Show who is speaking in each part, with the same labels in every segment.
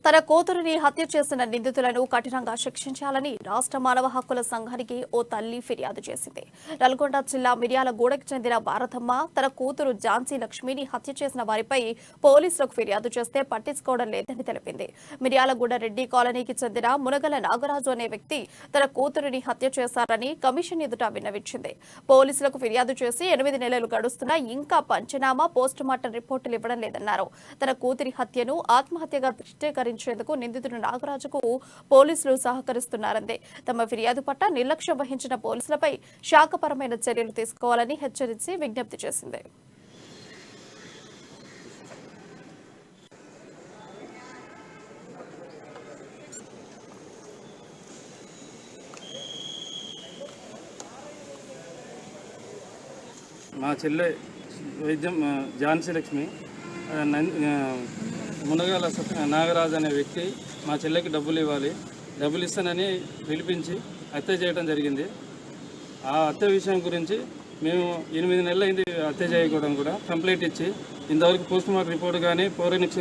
Speaker 1: తన కూతురిని హత్య చేసిన నిందితులను కఠినంగా శిక్షించాలని రాష్ట్ర మానవ హక్కుల సంఘానికి ఓ తల్లి ఫిర్యాదు చేసింది. నల్గొండ జిల్లా మిర్యాలగూడకు చెందిన భారతమ్మ తన కూతురు ఝాన్సీ లక్ష్మిని హత్య చేసిన వారిపై పోలీసులకు ఫిర్యాదు చేస్తే పట్టించుకోవడం లేదని తెలిపింది. మిర్యాలగూడ రెడ్డి కాలనీకి చెందిన మునగల నాగరాజు అనే వ్యక్తి తన కూతురిని హత్య చేశారని కమిషన్ ఎదుట విన్నవించింది. పోలీసులకు ఫిర్యాదు చేసి 8 నెలలు గడుస్తున్నా ఇంకా పంచనామా పోస్టుమార్టం రిపోర్టులు ఇవ్వడం లేదన్నారు. తన కూతురి హత్యను ఆత్మహత్యగా చిత్రీకరించేందుకు నిందితుడు నాగరాజుకు పోలీసులు సహకరిస్తున్నారందే. తమ ఫిర్యాదు పట్ల నిర్లక్ష్యం వహించిన పోలీసులపై శాఖపరమైన చర్యలు తీసుకోవాలని హెచ్చరించి విజ్ఞప్తి చేసింది.
Speaker 2: మా చెల్లె వైద్యం ఝాన్సీ లక్ష్మి మునగాల నాగరాజు అనే వ్యక్తి మా చెల్లెకి డబ్బులు ఇవ్వాలి, డబ్బులు ఇస్తానని పిలిపించి హత్య చేయడం జరిగింది. ఆ హత్య విషయం గురించి మేము 8 నెలలు అయింది హత్య చేయకూడదు కూడా కంప్లైంట్ ఇచ్చి ఇంతవరకు పోస్టుమార్టం రిపోర్ట్ కానీ ఫోరెన్సిక్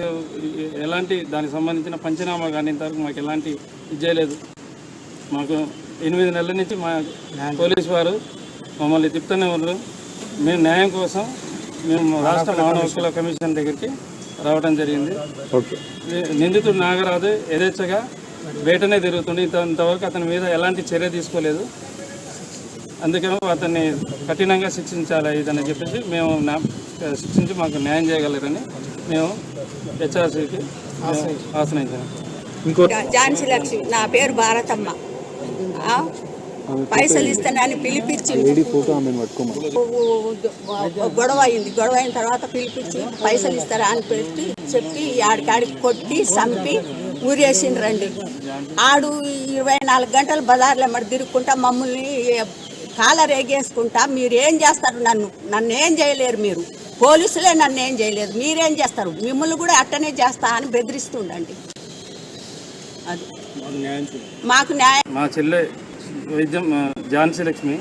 Speaker 2: ఎలాంటి దానికి సంబంధించిన పంచనామా కానీ ఇంతవరకు మాకు ఎలాంటి ఇది చేయలేదు. మాకు 8 నెలల నుంచి మా పోలీసు వారు మమ్మల్ని తిప్పుతూనే ఉన్నారు. మేము న్యాయం కోసం మేము రాష్ట్ర మానవ హక్కుల కమిషన్ దగ్గరికి రావడం జరిగింది. నిందితుడు నాగరాజు యథేచ్ఛగా బయటనే తిరుగుతుంది. ఇంతవరకు అతని మీద ఎలాంటి చర్య తీసుకోలేదు. అందుకని అతన్ని కఠినంగా శిక్షించాలి ఇదని చెప్పేసి మేము శిక్షించి మాకు న్యాయం చేయగలరని మేము హెచ్ఆర్సీకి ఆశ్రయించాము.
Speaker 3: ఝాన్సీ లక్ష్మి, నా పేరు భారతమ్మ. పైసలు ఇస్తానని పిలిపించి గొడవ అయింది. గొడవ అయిన తర్వాత పిలిపించి పైసలు ఇస్తారా అని చెప్పి ఆడికాడికి కొట్టి చంపి ఊరేసిండ్రండి. ఆడు 24 గంటలు బజార్లో మరి తిరుగుకుంటా మమ్మల్ని కాలర్ ఎగేసుకుంటా మీరేం చేస్తారు, నన్ను ఏం చేయలేరు, మీరు పోలీసులే నన్ను ఏం చేయలేదు, మీరేం చేస్తారు, మిమ్మల్ని కూడా అట్టనే చేస్తా అని బెదిరిస్తుండండి. అది మాకు న్యాయం.
Speaker 2: మా చెల్లె వైద్యం ఝాన్సీ లక్ష్మి